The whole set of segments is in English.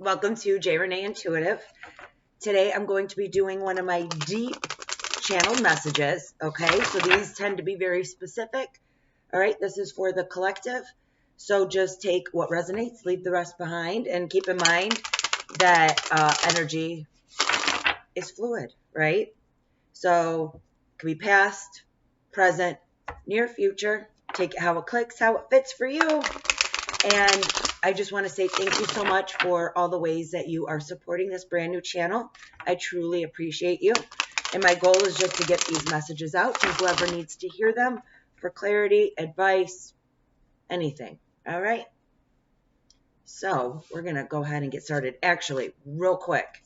Welcome to J. Renee Intuitive. Today I'm going to be doing one of my deep channeled messages. Okay, so these tend to be very specific. All right, this is for the collective. So just take what resonates, leave the rest behind, and keep in mind that energy is fluid, right? So it could be past, present, near future. Take it how it clicks, how it fits for you. And I just want to say thank you so much for all the ways that you are supporting this brand new channel. I truly appreciate you. And my goal is just to get these messages out to whoever needs to hear them for clarity, advice, anything. All right. So we're going to go ahead and get started. Actually, real quick,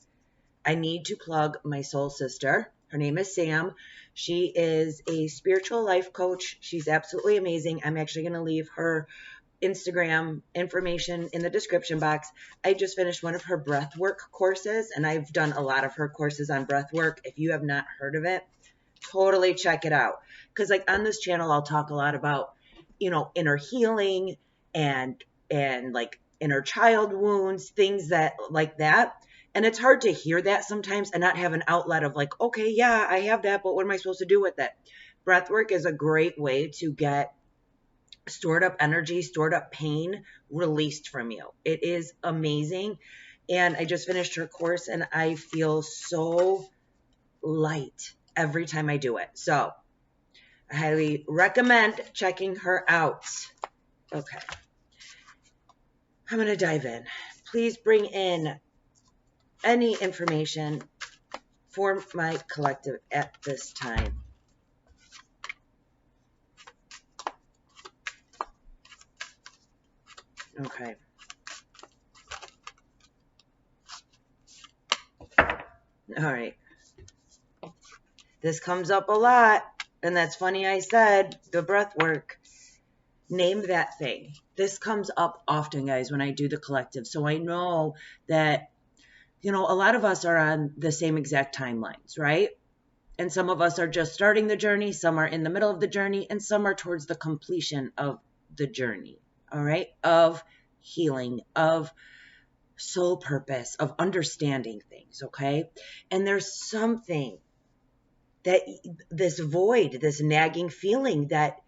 I need to plug my soul sister. Her name is Sam. She is a spiritual life coach. She's absolutely amazing. I'm actually going to leave her Instagram information in the description box. I just finished one of her breathwork courses, and I've done a lot of her courses on breathwork. If you have not heard of it, totally check it out. Because like on this channel, I'll talk a lot about, inner healing and like inner child wounds, things that like that. And it's hard to hear that sometimes and not have an outlet of like, okay, yeah, I have that, but what am I supposed to do with it? Breathwork is a great way to get stored up energy, stored up pain released from you. It is amazing. And I just finished her course and I feel so light every time I do it. So I highly recommend checking her out. Okay. I'm going to dive in. Please bring in any information for my collective at this time. Okay. All right. This comes up a lot, and that's funny I said the breath work. Name that thing. This comes up often, guys, when I do the collective. So I know that, a lot of us are on the same exact timelines, right? And some of us are just starting the journey, some are in the middle of the journey, and some are towards the completion of the journey, all right? Of healing, of soul purpose, of understanding things, okay? And there's something that this void, this nagging feeling that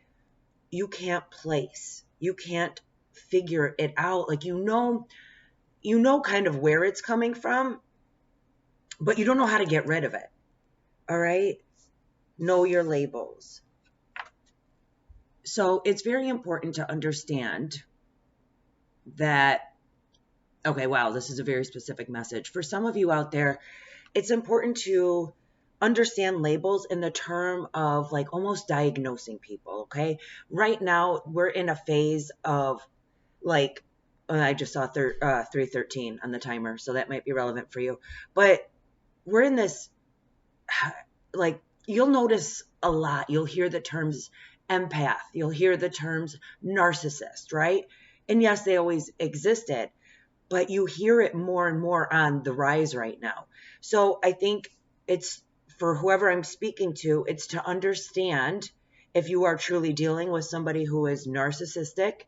you can't place. You can't figure it out. Like, you know kind of where it's coming from, but you don't know how to get rid of it. All right? Know your labels. So it's very important to understand that, okay, wow, this is a very specific message. For some of you out there, it's important to understand labels in the term of like almost diagnosing people, okay? Right now, we're in a phase of like, I just saw 3:13 on the timer, so that might be relevant for you. But we're in this, like, you'll notice a lot. You'll hear the terms empath. You'll hear the terms narcissist, right? And yes, they always existed, but you hear it more and more on the rise right now. So I think it's for whoever I'm speaking to, it's to understand if you are truly dealing with somebody who is narcissistic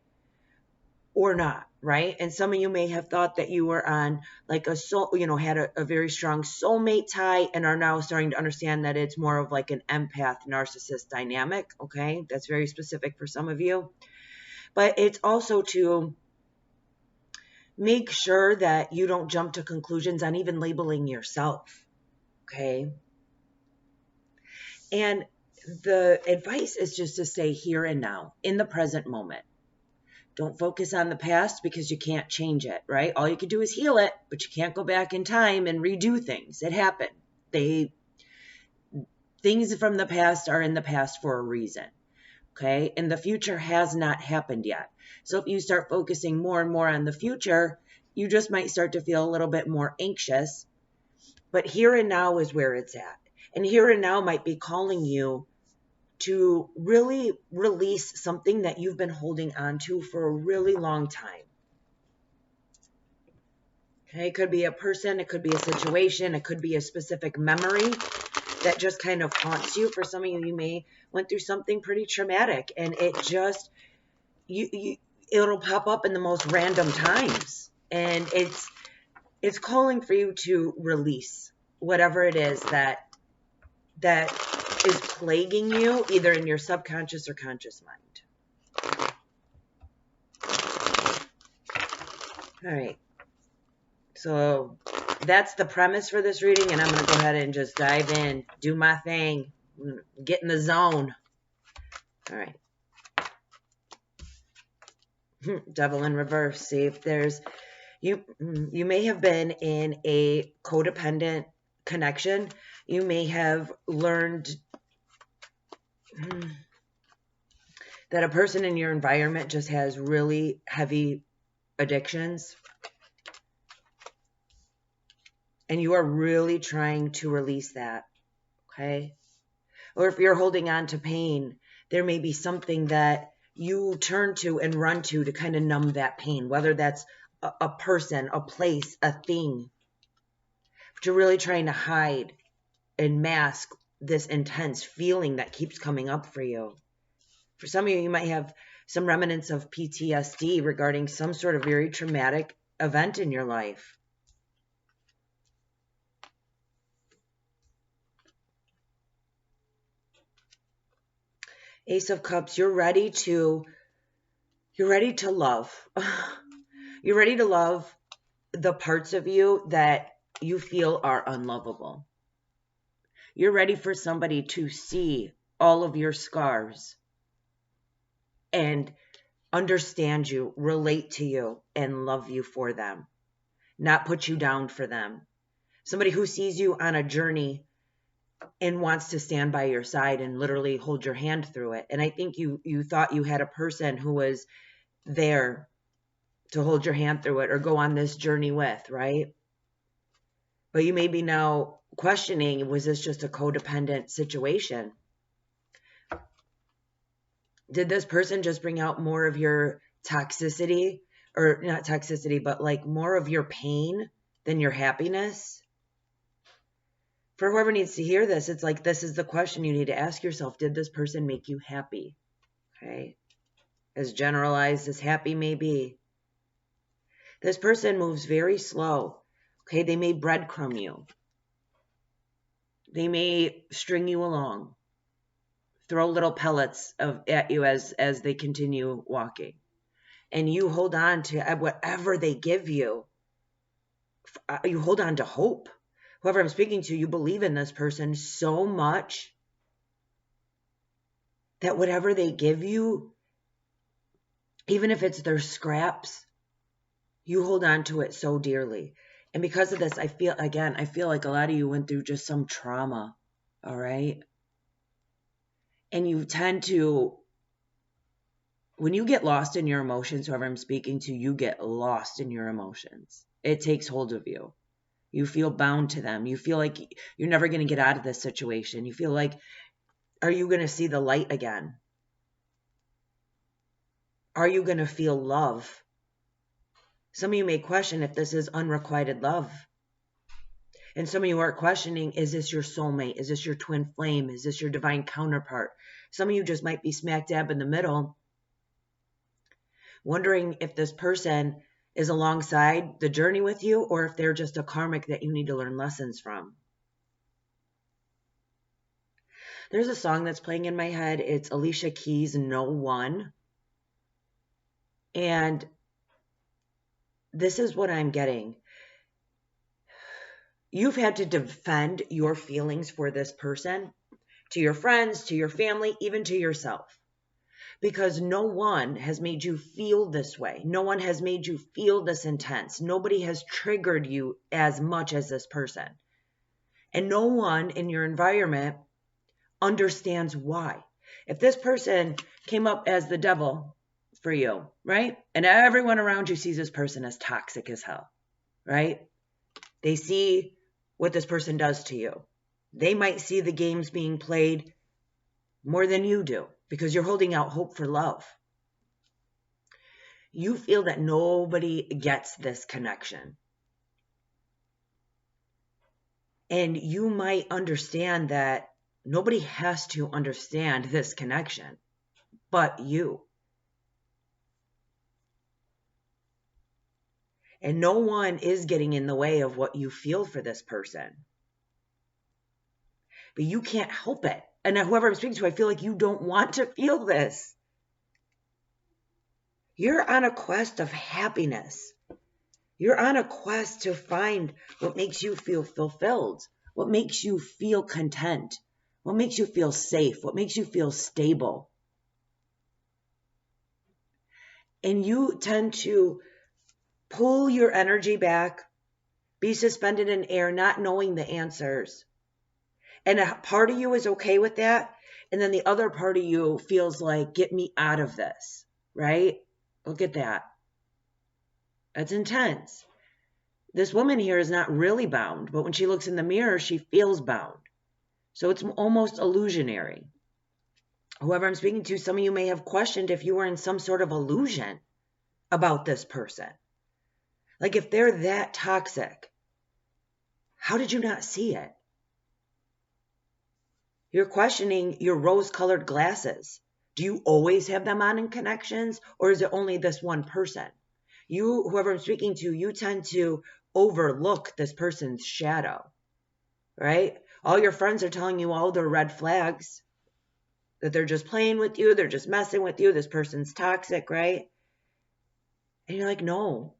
or not, right? And some of you may have thought that you were on like a soul, had a very strong soulmate tie and are now starting to understand that it's more of like an empath narcissist dynamic, okay? That's very specific for some of you. But it's also to make sure that you don't jump to conclusions on even labeling yourself, okay? And the advice is just to stay here and now, in the present moment. Don't focus on the past because you can't change it, right? All you can do is heal it, but you can't go back in time and redo things. It happened. Things from the past are in the past for a reason, okay? And the future has not happened yet. So if you start focusing more and more on the future, you just might start to feel a little bit more anxious. But here and now is where it's at. And here and now might be calling you to really release something that you've been holding on to for a really long time. Okay, it could be a person, it could be a situation, it could be a specific memory that just kind of haunts you. For some of you, you may went through something pretty traumatic, and it just, it'll pop up in the most random times. And it's calling for you to release whatever it is that is plaguing you, either in your subconscious or conscious mind. All right. So that's the premise for this reading, and I'm going to go ahead and just dive in, do my thing, get in the zone. All right. Devil in reverse. See if there's you may have been in a codependent connection. You may have learned that a person in your environment just has really heavy addictions, and you are really trying to release that, okay? Or if you're holding on to pain, there may be something that you turn to and run to kind of numb that pain, whether that's a person, a place, a thing. But you're really trying to hide and mask this intense feeling that keeps coming up for you. For some of you, you might have some remnants of PTSD regarding some sort of very traumatic event in your life. Ace of Cups, you're ready to love. You're ready to love the parts of you that you feel are unlovable. You're ready for somebody to see all of your scars and understand you, relate to you, and love you for them, not put you down for them. Somebody who sees you on a journey and wants to stand by your side and literally hold your hand through it. And I think you thought you had a person who was there to hold your hand through it or go on this journey with, right? But you may be now questioning, was this just a codependent situation? Did this person just bring out more of your toxicity, or not toxicity, but like more of your pain than your happiness? For whoever needs to hear this, it's like, this is the question you need to ask yourself. Did this person make you happy? Okay. As generalized as happy may be. This person moves very slow. Okay. They may breadcrumb you. They may string you along. Throw little pellets at you as they continue walking. And you hold on to whatever they give you. You hold on to hope. Whoever I'm speaking to, you believe in this person so much that whatever they give you, even if it's their scraps, you hold on to it so dearly. And because of this, I feel like a lot of you went through just some trauma, all right? And you tend to, when you get lost in your emotions, whoever I'm speaking to, you get lost in your emotions. It takes hold of you. You feel bound to them. You feel like you're never going to get out of this situation. You feel like, are you going to see the light again? Are you going to feel love? Some of you may question if this is unrequited love. And some of you are questioning, is this your soulmate? Is this your twin flame? Is this your divine counterpart? Some of you just might be smack dab in the middle, wondering if this person is alongside the journey with you, or if they're just a karmic that you need to learn lessons from. There's a song that's playing in my head. It's Alicia Keys' No One. And this is what I'm getting. You've had to defend your feelings for this person, to your friends, to your family, even to yourself. Because no one has made you feel this way. No one has made you feel this intense. Nobody has triggered you as much as this person. And no one in your environment understands why. If this person came up as the devil for you, right? And everyone around you sees this person as toxic as hell, right? They see what this person does to you. They might see the games being played more than you do, because you're holding out hope for love. You feel that nobody gets this connection. And you might understand that nobody has to understand this connection but you. And no one is getting in the way of what you feel for this person. But you can't help it. And whoever I'm speaking to, I feel like you don't want to feel this. You're on a quest of happiness. You're on a quest to find what makes you feel fulfilled, what makes you feel content, what makes you feel safe, what makes you feel stable. And you tend to pull your energy back, be suspended in air, not knowing the answers. And a part of you is okay with that. And then the other part of you feels like, get me out of this, right? Look at that. That's intense. This woman here is not really bound, but when she looks in the mirror, she feels bound. So it's almost illusionary. Whoever I'm speaking to, some of you may have questioned if you were in some sort of illusion about this person. Like if they're that toxic, how did you not see it? You're questioning your rose-colored glasses. Do you always have them on in connections, or is it only this one person? You, whoever I'm speaking to, you tend to overlook this person's shadow, right? All your friends are telling you all their red flags, that they're just playing with you, they're just messing with you, this person's toxic, right? And you're like, no,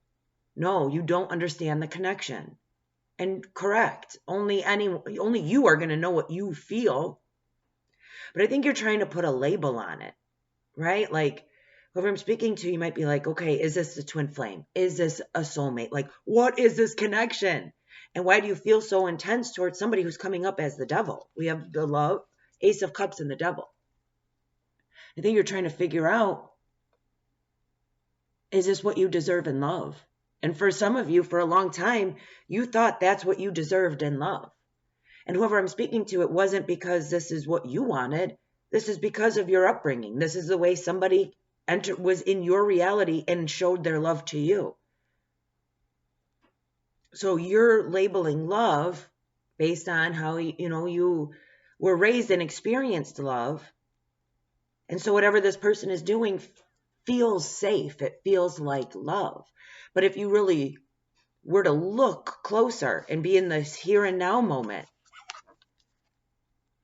you don't understand the connection. And correct, only you are going to know what you feel. But I think you're trying to put a label on it, right? Like, whoever I'm speaking to, you might be like, okay, is this a twin flame? Is this a soulmate? Like, what is this connection? And why do you feel so intense towards somebody who's coming up as the devil? We have the love, Ace of Cups, and the devil. I think you're trying to figure out, is this what you deserve in love? And for some of you, for a long time, you thought that's what you deserved in love. And whoever I'm speaking to, it wasn't because this is what you wanted. This is because of your upbringing. This is the way somebody was in your reality and showed their love to you. So you're labeling love based on how you were raised and experienced love. And so whatever this person is doing feels safe. It feels like love. But if you really were to look closer and be in this here and now moment,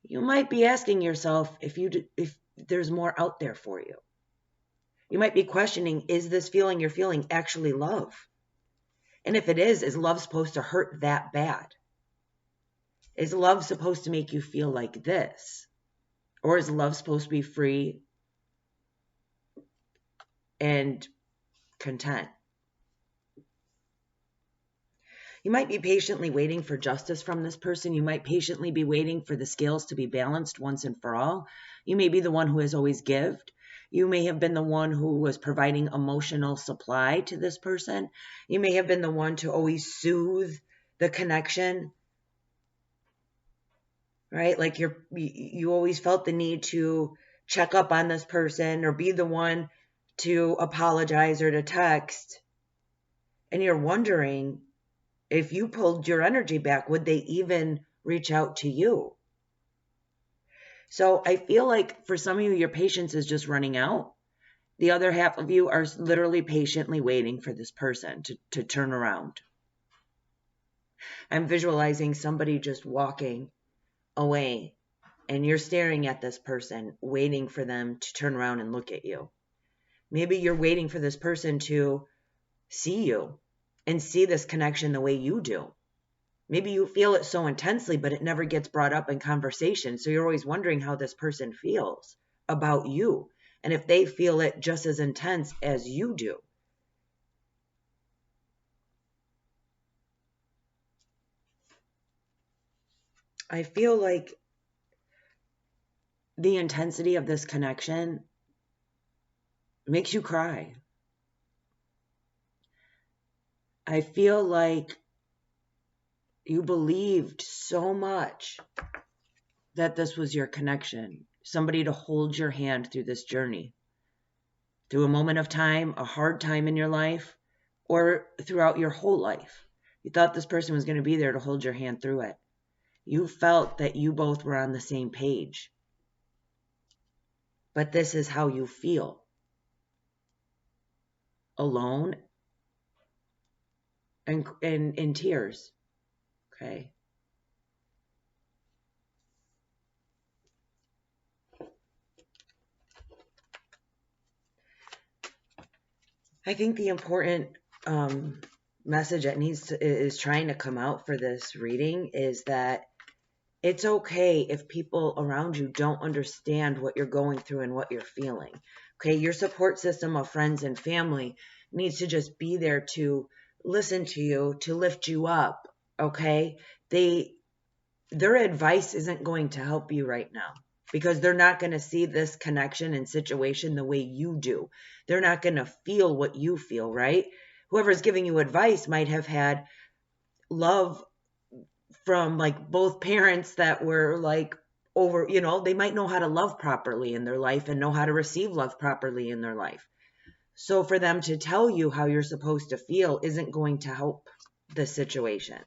you might be asking yourself if there's more out there for you. You might be questioning, is this feeling you're feeling actually love? And if it is love supposed to hurt that bad? Is love supposed to make you feel like this? Or is love supposed to be free and content? You might be patiently waiting for justice from this person. You might patiently be waiting for the scales to be balanced once and for all. You may be the one who has always given. You may have been the one who was providing emotional supply to this person. You may have been the one to always soothe the connection, right? Like you always felt the need to check up on this person or be the one to apologize or to text. And you're wondering, if you pulled your energy back, would they even reach out to you? So I feel like for some of you, your patience is just running out. The other half of you are literally patiently waiting for this person to turn around. I'm visualizing somebody just walking away, and you're staring at this person, waiting for them to turn around and look at you. Maybe you're waiting for this person to see you and see this connection the way you do. Maybe you feel it so intensely, but it never gets brought up in conversation. So you're always wondering how this person feels about you and if they feel it just as intense as you do. I feel like the intensity of this connection makes you cry. I feel like you believed so much that this was your connection, somebody to hold your hand through this journey, through a moment of time, a hard time in your life, or throughout your whole life. You thought this person was going to be there to hold your hand through it. You felt that you both were on the same page. But this is how you feel. Alone and in tears. Okay. I think the important message that is trying to come out for this reading is that it's okay if people around you don't understand what you're going through and what you're feeling. Okay, your support system of friends and family needs to just be there to listen to you, to lift you up. Okay, their advice isn't going to help you right now, because they're not going to see this connection and situation the way you do. They're not going to feel what you feel, right? Whoever's giving you advice might have had love from like both parents that were like over, they might know how to love properly in their life and know how to receive love properly in their life. So for them to tell you how you're supposed to feel isn't going to help the situation.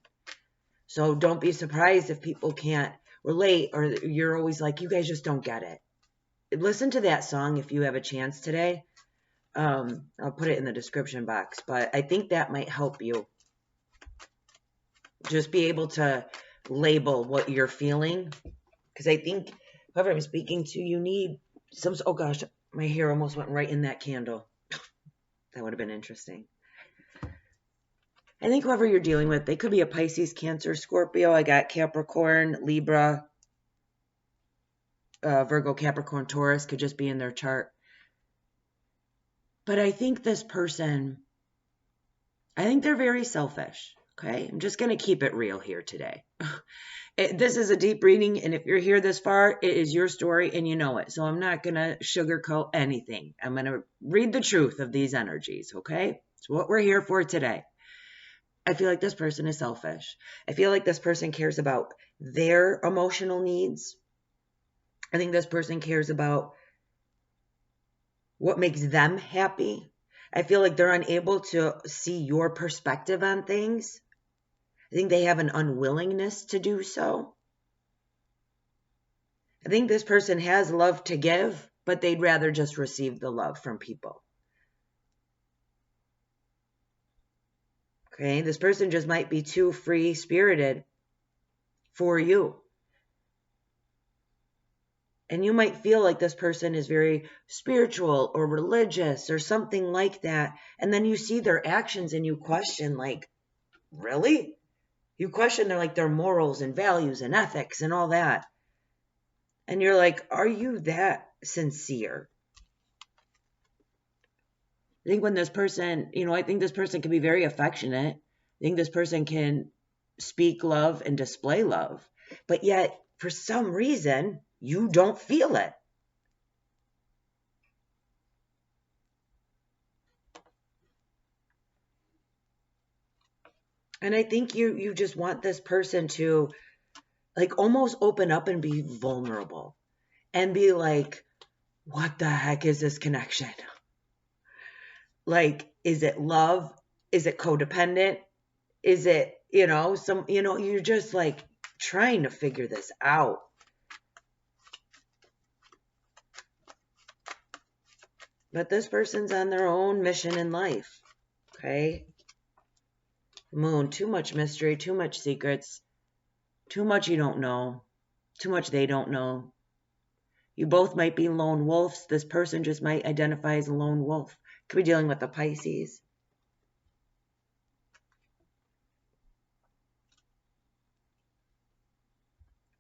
So don't be surprised if people can't relate, or you're always like, you guys just don't get it. Listen to that song if you have a chance today. I'll put it in the description box, but I think that might help you. Just be able to label what you're feeling. Because I think whoever I'm speaking to, you need some, oh gosh, my hair almost went right in that candle. That would have been interesting. I think whoever you're dealing with, they could be a Pisces, Cancer, Scorpio. I got Capricorn, Libra, Virgo, Capricorn, Taurus could just be in their chart. But I think this person, I think they're very selfish. Okay, I'm just going to keep it real here today. This is a deep reading, and if you're here this far, it is your story and you know it. So I'm not going to sugarcoat anything. I'm going to read the truth of these energies, okay? It's what we're here for today. I feel like this person is selfish. I feel like this person cares about their emotional needs. I think this person cares about what makes them happy. I feel like they're unable to see your perspective on things. I think they have an unwillingness to do so. I think this person has love to give, but they'd rather just receive the love from people. Okay, this person just might be too free-spirited for you. And you might feel like this person is very spiritual or religious or something like that. And then you see their actions and you question, like, really? You question their morals and values and ethics and all that. And you're like, are you that sincere? I think when this person, I think this person can be very affectionate. I think this person can speak love and display love. But yet, for some reason, you don't feel it. And I think you just want this person to like almost open up and be vulnerable and be like, what the heck is this connection? Like, is it love? Is it codependent? Is it, you're just like trying to figure this out. But this person's on their own mission in life. Okay. Moon, too much mystery, too much secrets, too much you don't know, too much they don't know. You both might be lone wolves. This person just might identify as a lone wolf. Could be dealing with the Pisces.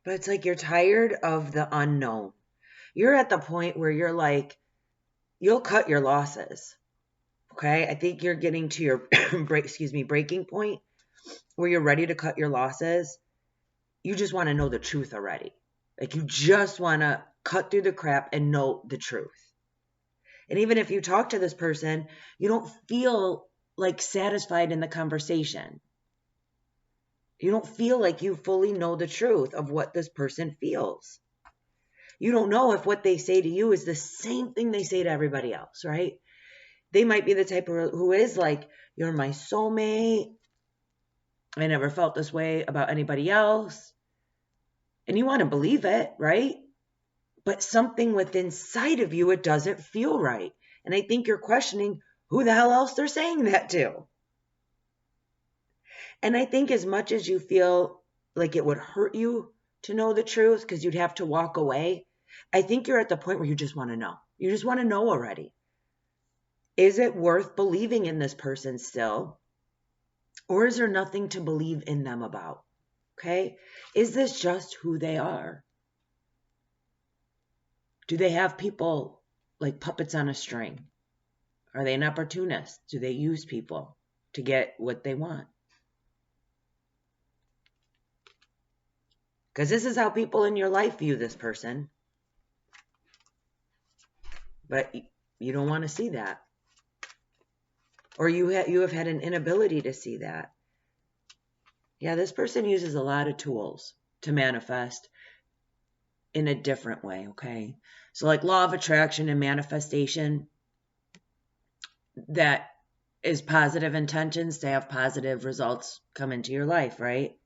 But it's like you're tired of the unknown. You're at the point where you're like, you'll cut your losses. Okay? I think you're getting to your breaking point where you're ready to cut your losses. You just want to know the truth already. Like you just want to cut through the crap and know the truth. And even if you talk to this person, you don't feel like satisfied in the conversation. You don't feel like you fully know the truth of what this person feels. You don't know if what they say to you is the same thing they say to everybody else, right? They might be the type who is like, you're my soulmate. I never felt this way about anybody else. And you want to believe it, right? But something within inside of you, it doesn't feel right. And I think you're questioning who the hell else they're saying that to. And I think as much as you feel like it would hurt you to know the truth because you'd have to walk away, I think you're at the point where you just want to know. You just want to know already. Is it worth believing in this person still? Or is there nothing to believe in them about? Okay? Is this just who they are? Do they have people like puppets on a string? Are they an opportunist? Do they use people to get what they want? Because this is how people in your life view this person. But you don't want to see that. Or you have had an inability to see that. Yeah, this person uses a lot of tools to manifest in a different way, okay? So like law of attraction and manifestation, that is positive intentions to have positive results come into your life, right?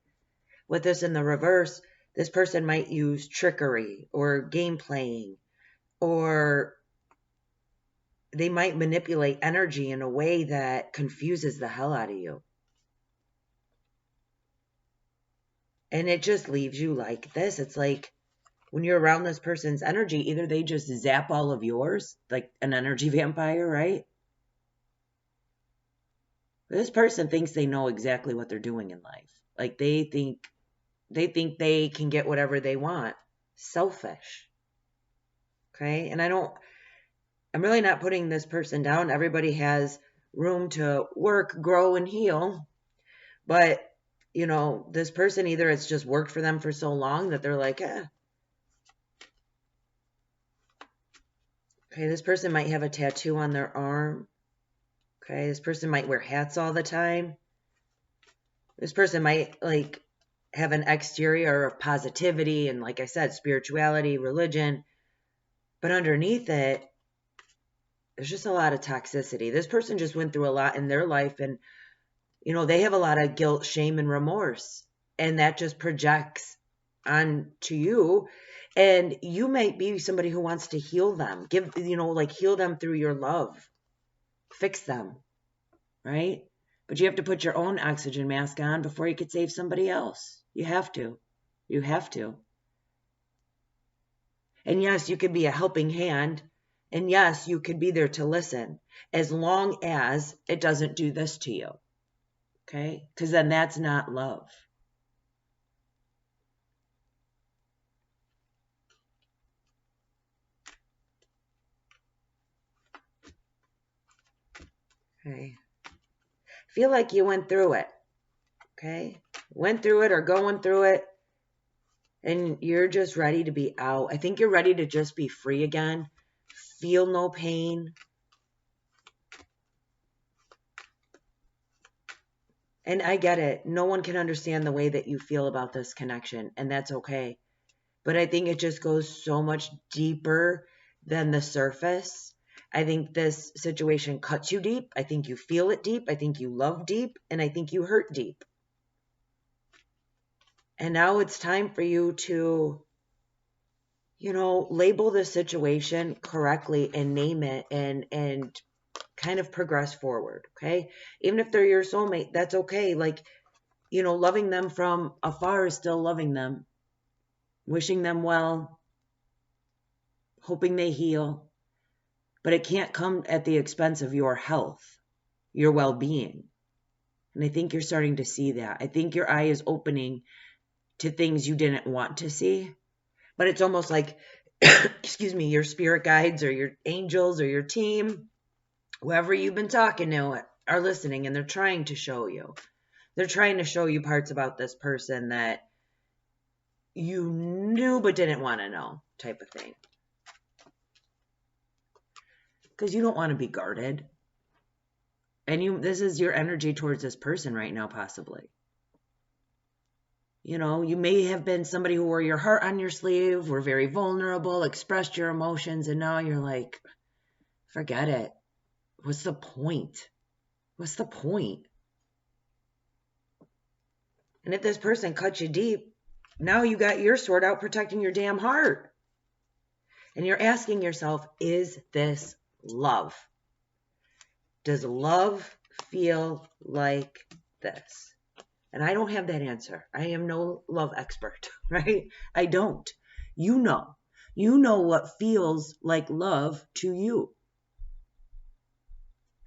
With this in the reverse, this person might use trickery or game playing, or they might manipulate energy in a way that confuses the hell out of you. And it just leaves you like this. It's like when you're around this person's energy, either they just zap all of yours, like an energy vampire, right? This person thinks they know exactly what they're doing in life. Like they think they can get whatever they want. Selfish. Okay? And I'm really not putting this person down. Everybody has room to work, grow, and heal. But, this person, either it's just worked for them for so long that they're like, Okay, this person might have a tattoo on their arm. Okay, this person might wear hats all the time. This person might, have an exterior of positivity and, like I said, spirituality, religion. But underneath it, there's just a lot of toxicity. This person just went through a lot in their life, and they have a lot of guilt, shame, and remorse, and that just projects onto you. And you might be somebody who wants to heal them, heal them through your love, fix them, right? But you have to put your own oxygen mask on before you could save somebody else. You have to. And yes, you could be a helping hand. And yes, you could be there to listen, as long as it doesn't do this to you. Okay? Because then that's not love. Okay? Feel like you went through it. Okay? Went through it or going through it. And you're just ready to be out. I think you're ready to just be free again. Feel no pain. And I get it. No one can understand the way that you feel about this connection, and that's okay. But I think it just goes so much deeper than the surface. I think this situation cuts you deep. I think you feel it deep. I think you love deep. And I think you hurt deep. And now it's time for you to, label the situation correctly and name it and kind of progress forward, okay? Even if they're your soulmate, that's okay. Loving them from afar is still loving them. Wishing them well. Hoping they heal. But it can't come at the expense of your health, your well-being. And I think you're starting to see that. I think your eye is opening to things you didn't want to see. But it's almost like, your spirit guides or your angels or your team, whoever you've been talking to, are listening, and they're trying to show you. They're trying to show you parts about this person that you knew but didn't want to know, type of thing. Because you don't want to be guarded. And this is your energy towards this person right now, possibly. You may have been somebody who wore your heart on your sleeve, were very vulnerable, expressed your emotions, and now you're like, forget it. What's the point? What's the point? And if this person cut you deep, now you got your sword out protecting your damn heart. And you're asking yourself, is this love? Does love feel like this? And I don't have that answer. I am no love expert, right? I don't. You know. You know what feels like love to you.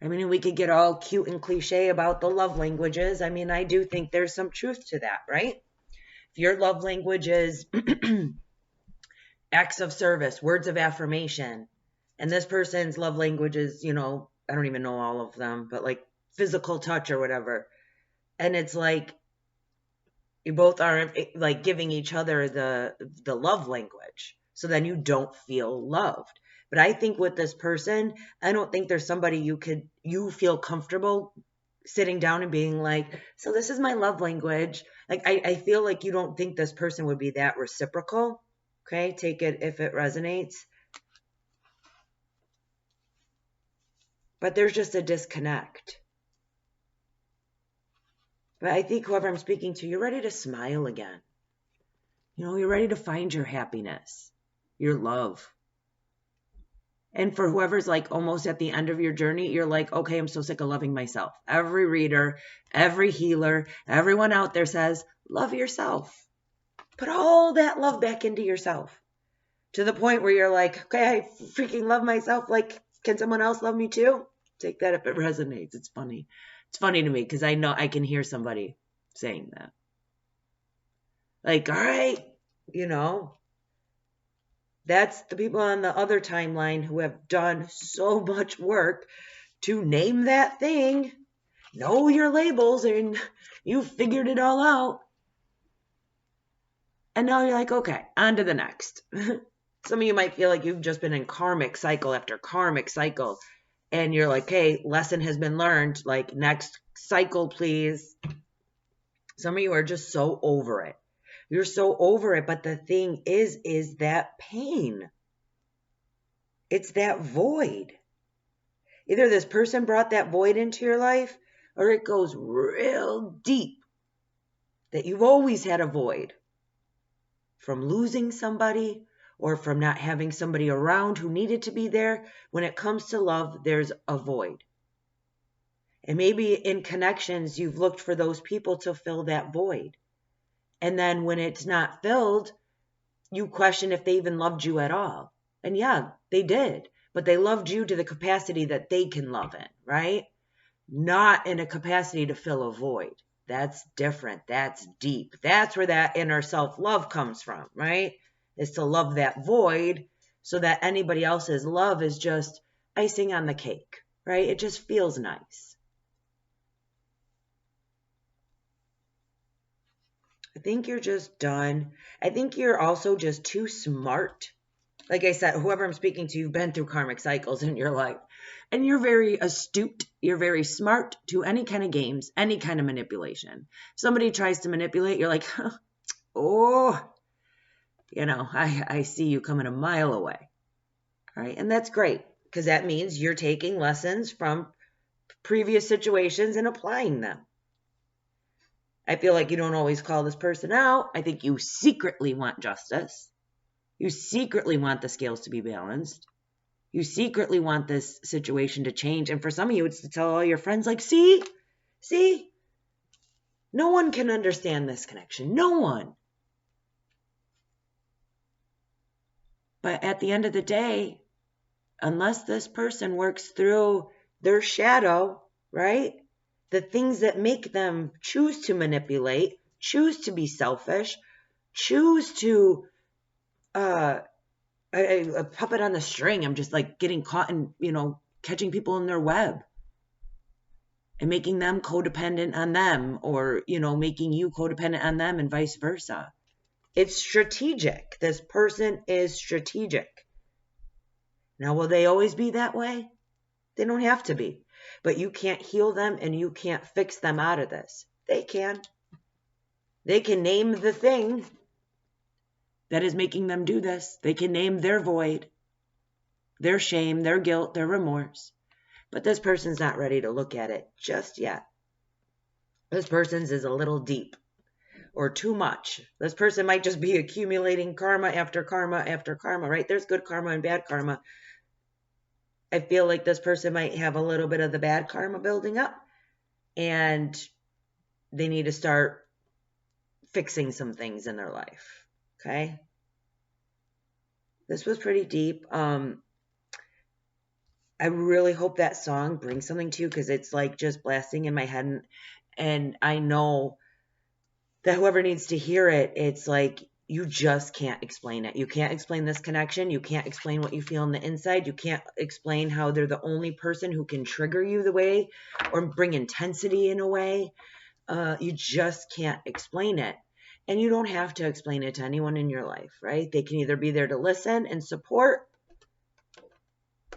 I mean, we could get all cute and cliche about the love languages. I mean, I do think there's some truth to that, right? If your love language is acts of service, words of affirmation, and this person's love language is, I don't even know all of them, but like physical touch or whatever. And it's like you both are like giving each other the love language. So then you don't feel loved. But I think with this person, I don't think there's somebody you feel comfortable sitting down and being like, so this is my love language. Like, I feel like you don't think this person would be that reciprocal. Okay, take it if it resonates. But there's just a disconnect. But I think whoever I'm speaking to, you're ready to smile again. You're ready to find your happiness, your love. And for whoever's like almost at the end of your journey, you're like, okay, I'm so sick of loving myself. Every reader, every healer, everyone out there says, love yourself. Put all that love back into yourself. To the point where you're like, okay, I freaking love myself. Like, can someone else love me too? Take that if it resonates. It's funny. It's funny to me because I know I can hear somebody saying that. Like, all right, that's the people on the other timeline who have done so much work to name that thing, know your labels, and you figured it all out. And now you're like, okay, on to the next. Some of you might feel like you've just been in karmic cycle after karmic cycle. And you're like, hey, lesson has been learned. Like, next cycle, please. Some of you are just so over it. You're so over it. But the thing is that pain. It's that void. Either this person brought that void into your life, or it goes real deep. That you've always had a void. From losing somebody, or from not having somebody around who needed to be there. When it comes to love, there's a void. And maybe in connections, you've looked for those people to fill that void. And then when it's not filled, you question if they even loved you at all. And yeah, they did. But they loved you to the capacity that they can love in, right? Not in a capacity to fill a void. That's different. That's deep. That's where that inner self-love comes from, right? Is to love that void so that anybody else's love is just icing on the cake, right? It just feels nice. I think you're just done. I think you're also just too smart. Like I said, whoever I'm speaking to, you've been through karmic cycles in your life. And you're very astute. You're very smart to any kind of games, any kind of manipulation. Somebody tries to manipulate, you're like, oh, I see you coming a mile away. All right. And that's great because that means you're taking lessons from previous situations and applying them. I feel like you don't always call this person out. I think you secretly want justice. You secretly want the scales to be balanced. You secretly want this situation to change. And for some of you, it's to tell all your friends, like, see, no one can understand this connection. No one. But at the end of the day, unless this person works through their shadow, right? The things that make them choose to manipulate, choose to be selfish, choose to a puppet on the string. I'm just like getting caught in, catching people in their web and making them codependent on them or, making you codependent on them and vice versa. It's strategic. This person is strategic. Now, will they always be that way? They don't have to be. But you can't heal them and you can't fix them out of this. They can. They can name the thing that is making them do this. They can name their void, their shame, their guilt, their remorse. But this person's not ready to look at it just yet. This person's is a little deep or too much. This person might just be accumulating karma after karma after karma, right? There's good karma and bad karma. I feel like this person might have a little bit of the bad karma building up. And they need to start fixing some things in their life. Okay. This was pretty deep. I really hope that song brings something to you, because it's like just blasting in my head. And I know that whoever needs to hear it, it's like you just can't explain it. You can't explain this connection. You can't explain what you feel on the inside. You can't explain how they're the only person who can trigger you the way or bring intensity in a way. You just can't explain it. And you don't have to explain it to anyone in your life, right? They can either be there to listen and support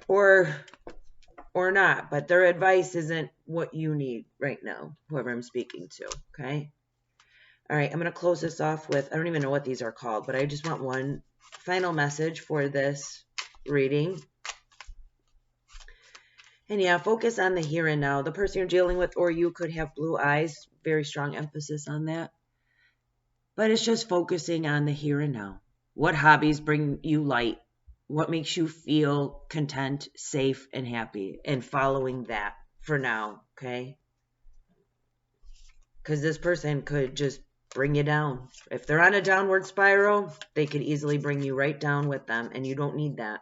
or not, but their advice isn't what you need right now, whoever I'm speaking to, okay? All right, I'm going to close this off with, I don't even know what these are called, but I just want one final message for this reading. And yeah, focus on the here and now. The person you're dealing with or you could have blue eyes, very strong emphasis on that. But it's just focusing on the here and now. What hobbies bring you light? What makes you feel content, safe, and happy? And following that for now, okay? Because this person could just bring you down. If they're on a downward spiral, they could easily bring you right down with them, and you don't need that.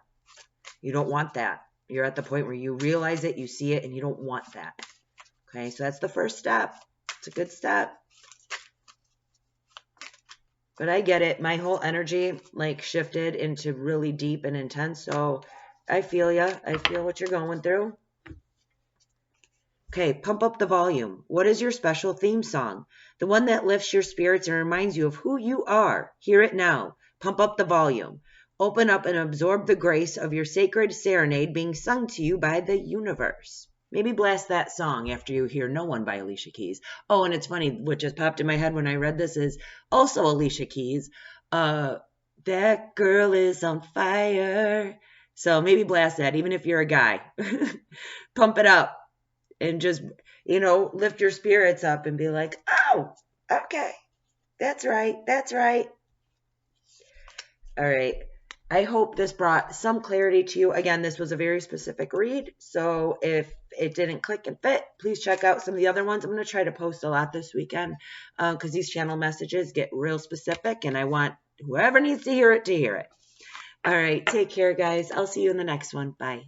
You don't want that. You're at the point where you realize it, you see it, and you don't want that. Okay, so that's the first step. It's a good step. But I get it. My whole energy like shifted into really deep and intense. So I feel ya. I feel what you're going through. Okay, pump up the volume. What is your special theme song? The one that lifts your spirits and reminds you of who you are. Hear it now. Pump up the volume. Open up and absorb the grace of your sacred serenade being sung to you by the universe. Maybe blast that song after you hear No One by Alicia Keys. Oh, and it's funny, what just popped in my head when I read this is also Alicia Keys. That girl is on fire. So maybe blast that, even if you're a guy. Pump it up and just, lift your spirits up and be like, oh, okay, that's right, that's right. All right. I hope this brought some clarity to you. Again, this was a very specific read, so if it didn't click and fit, please check out some of the other ones. I'm going to try to post a lot this weekend because these channel messages get real specific, and I want whoever needs to hear it to hear it. All right, take care, guys. I'll see you in the next one. Bye.